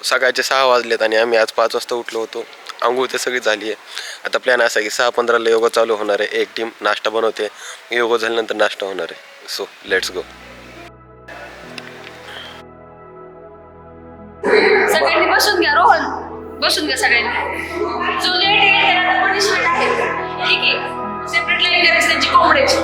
सकाळचे 6 वाजलेत आणि आम्ही आज 5 वाजता उठलो होतो. अंघोळ ते सगळी झाली आहे. आता प्लॅन असा आहे की 6:15ला योगा चालू होणार आहे. एक टीम नाश्ता बनवते, योगा झाल्यानंतर नाश्ता होणार आहे. So let's go. सगळ्यांनी बसून घ्या. रोहन बसून घ्या सगळ्यांनी. जो लेट येईल त्याला पनिशमेंट आहे. ठीक आहे, सेपरेट लाईन करायची त्यांची कोंबड्याची.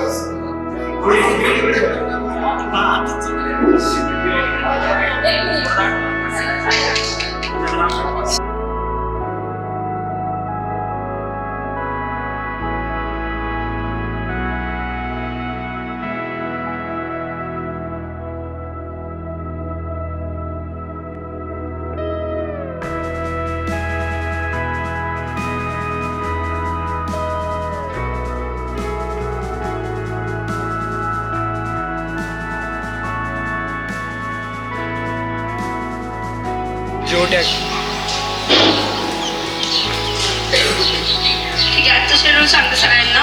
ठीक आहे, आजचं शेड्यूल सांगते सगळ्यांना.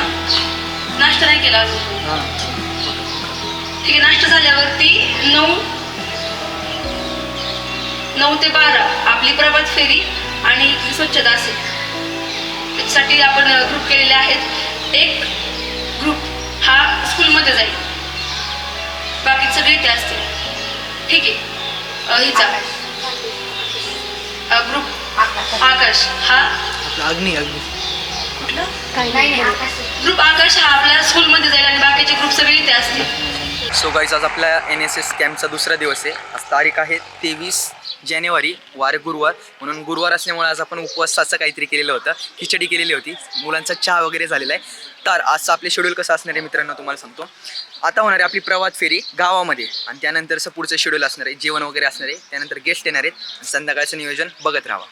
नाश्ता नाही केला अजून. ठीक आहे, नाश्ता झाल्यावरती 9 ते 12 आपली प्रभात फेरी आणि स्वच्छता असेल. त्याच्यासाठी आपण ग्रुप केलेले आहेत. एक ग्रुप हा स्कूलमध्ये जाईल, बाकी सगळे इथे असतील. ठीक आहे, हिचा ग्रुप आकाश हा अग्नी कुठला ग्रुप आकाश हा आपल्या स्कूलमध्ये जाईल आणि बाकीचे ग्रुप सगळे इथे असतील. सो गाईज, आज आपल्या NSS कॅम्पचा दुसरा दिवस आहे. आज तारीख आहे 23 जानेवारी, वार गुरुवार. म्हणून गुरुवार असल्यामुळे आज आपण उपवासाचं काहीतरी केलेलं होतं. खिचडी केलेली होती, मुलांचा चहा वगैरे झालेला आहे. तर आजचं आपले शेड्यूल कसं असणार आहे मित्रांनो तुम्हाला सांगतो. आता होणार आहे आपली प्रभात फेरी गावामध्ये आणि त्यानंतरचं पुढचं शेड्यूल असणार आहे. जेवण वगैरे असणार आहे, त्यानंतर गेस्ट येणार आहेत. संध्याकाळचं नियोजन बघत राहा.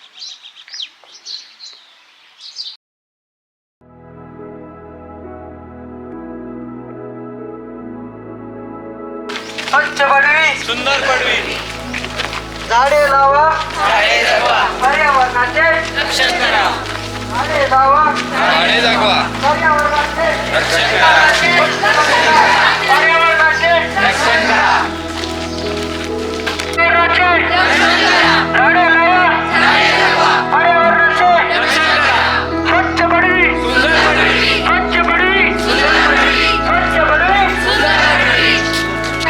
स्वच्छ पडवी, सुंदर पडवी, झाडे लावा, झाडे जगवा, पर्यावरणाचे रक्षण करा, झाडे लावा, झाडे जगवा, पर्यावरणाचे रक्षण करा, पर्यावरणाचे रक्षण करा, झाडे लावा, पर्यावरणाचे रक्षण करा, स्वच्छ पडवी, सुंदर पडवी, स्वच्छ पडवी, सुंदर पडवी, स्वच्छ पडवी, सुंदर पडवी,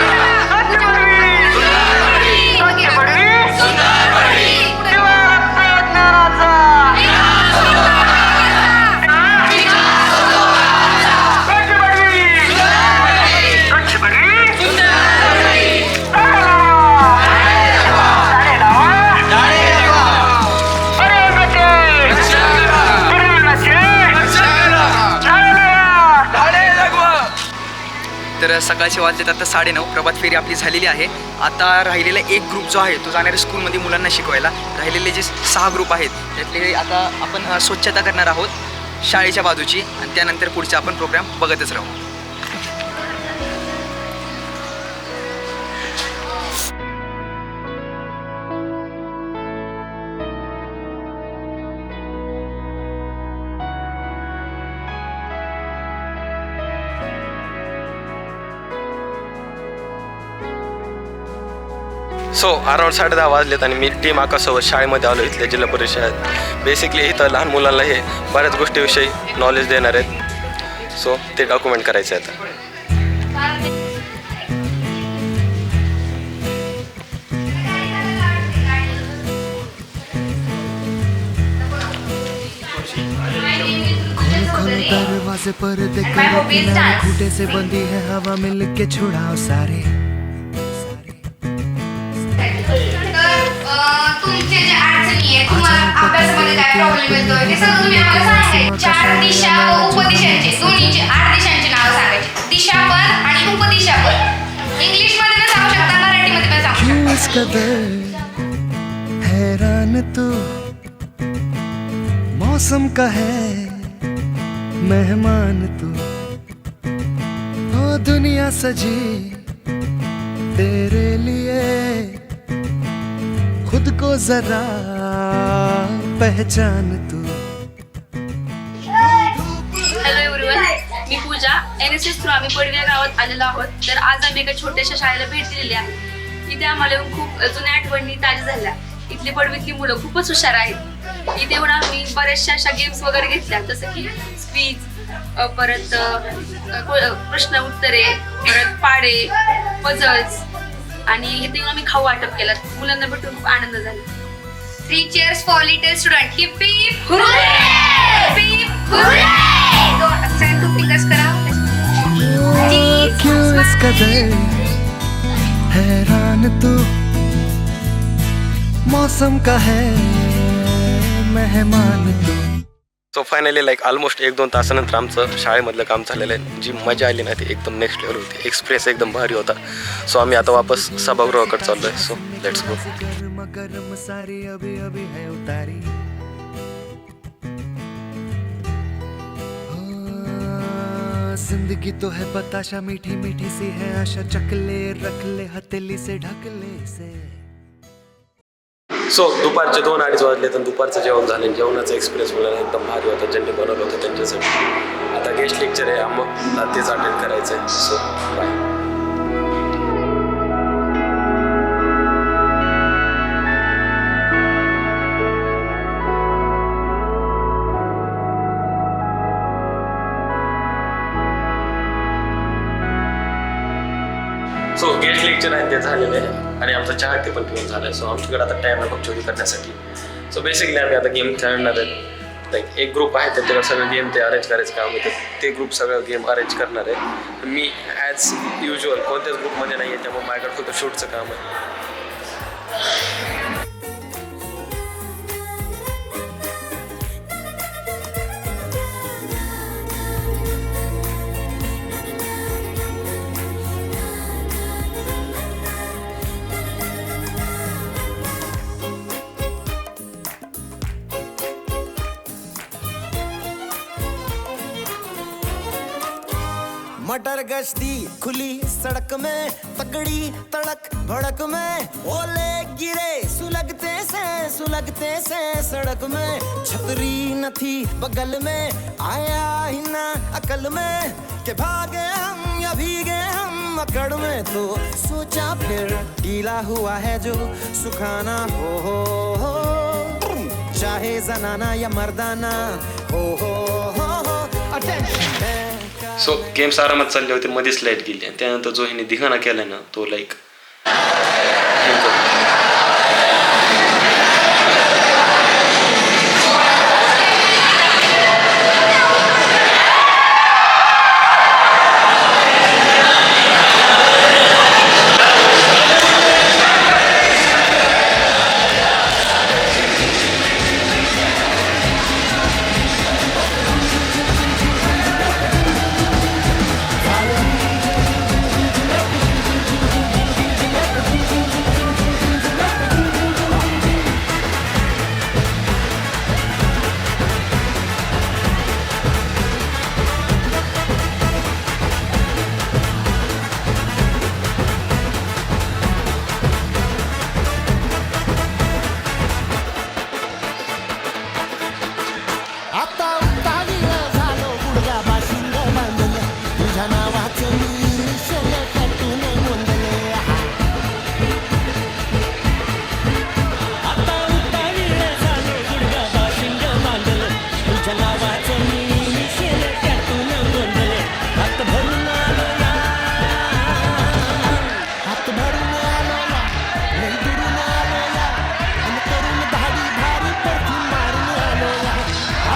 स्वच्छ पडवी, स्वच्छ पडवी, सुंदर पडवी, निवारक प्रयत्नाचा स्वच्छ पडवी, स्वच्छ पडवी, झाडे लावा, झाडे जगवा, पर्यावरणाचे रक्षण करा, पर्यावरणाचे रक्षण करा, झाडे लावा. झाडे जगवा. तर सकाळचे वाजलेत आता 9:30. प्रभात फेरी आपली झालेली आहे. आता राहिलेला एक ग्रुप जो आहे तो जाणार आहे स्कूलमध्ये मुलांना शिकवायला. राहिलेले जे 6 ग्रुप आहेत त्यातले आता आपण स्वच्छता करणार आहोत शाळेच्या बाजूची आणि त्यानंतर पुढचा आपण प्रोग्राम बघतच राहू. अराउंड 10:30 वाजलेत आणि मी टीम आकाशसोबत शाळेमध्ये आलो इथल्या जिल्हा परिषद. बेसिकली इथं लहान मुलांना हे बऱ्याच गोष्टीविषयी नॉलेज देणार आहेत. ते डॉक्युमेंट करायचं आहे आता. दरवाजे पर्दे करो किनारे, खूटे से बंदी है हवा, मिल के छुड़ाओ सारे. तुमचे जे अडचणी आहेत, तुम्हाला अभ्यासामध्ये काय प्रॉब्लेम येतोय ते सगळं तुम्ही आम्हाला सांगायचे. 4 दिशा व उपदिशांचे, दोन्हीचे 8 दिशांची नावं सांगायची. दिशा पण आणि उपदिशा पण. इंग्लिशमध्ये पण सांगू शकता, मराठीमध्ये पण सांगू क्यों शकता. इस कदर हैरान तू, मौसम का है मेहमान तू, ओ दुनिया सजी तेरे लिए, खुद को जरा पहचान तू. हॅलो एव्हरीवन, मी पूजा. NSS थ्रू आम्ही पडवी या गावात आलेलो आहोत. तर आज आम्ही एका छोट्याशा शाळेला भेट दिलेली आहे. इथे आम्हाला येऊन खूप जुन्या आठवणी ताज्या झाल्या. इथली पडवीतली मुलं खूपच हुशार आहेत. इथे येऊन आम्ही बऱ्याचशा अशा गेम्स वगैरे घेतल्या, जसं की स्क्वीज, परत प्रश्न उत्तरे, परत पाडे, पझल्स, आणि इथे येऊन आम्ही खाऊ वाटप केला. मुलांना भेटून खूप आनंद झाला. 3 cheers for little student. Hip hip hooray! Hip hip hooray! तो सगळे तू फिंगर्स करा. क्यों इस कदर हैरान तू मौसम का है मेहमान तू. सो फायनली लाईक ऑलमोस्ट 1-2 तासानंतर आमचं शाळेमधलं काम झालेलं आहे. जी मजा आली ना ती एकदम नेक्स्ट लेवल होती. एक्सप्रेस एकदम भारी होता. सो आम्ही आता वापस सभागृहाकडे चाललो आहे. So let's go. गर्म गर्म सारी अभी अभी है उतारी. जिंदगी तो है बताशा मीठी मीठी सी है आशा. चकले रख ले हथेली से ढक ले से. सो दुपारचे 2-2:30 वाजले तर दुपारचं जेवण झालं. जेवणाचा एक्सपिरियन्स मुलांना एकदम भारी होता. ज्यांनी बनवलं होतं त्यांच्यासाठी. आता गेस्ट लेक्चर आहे, मग तेच अटेंड करायचं आहे. So bye. So guest lecture आहे ते झालेले आहे आणि आमचं चहा ते पण पिऊन झालं आहे. सो आमच्याकडे आता टाईम आहे चोरी करण्यासाठी. सो बेसिकली आम्ही आता गेम खेळणार आहेत. लाईक एक ग्रुप आहे त्यांच्याकडे सगळं गेम ते अरेंज करायचं काम आहे. ते ग्रुप सगळं गेम अरेंज करणार आहे. मी ॲज युजल कोणत्याच ग्रुपमध्ये नाही आहे, त्यामुळे माझ्याकडे फक्त शूटचं काम आहे. मटर गश्ती खुली सड़क में तगड़ी तड़क भड़क में ओले गिरे सुलगते से सड़क में. छतरी न थी बगल में आया ही ना अकल में के भागे हम या भीगे हम अकड़ में. तो सोचा फिर गीला हुआ है जो सुखाना हो चाहे जनाना या मर्दाना हो अटेंशन. सो गेम्स आरामात चालले होते. मध्येच लाईट गेली आणि त्यानंतर जो ह्याने धिंगाणा केला ना तो लाईक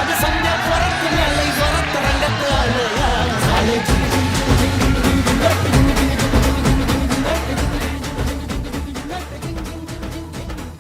आज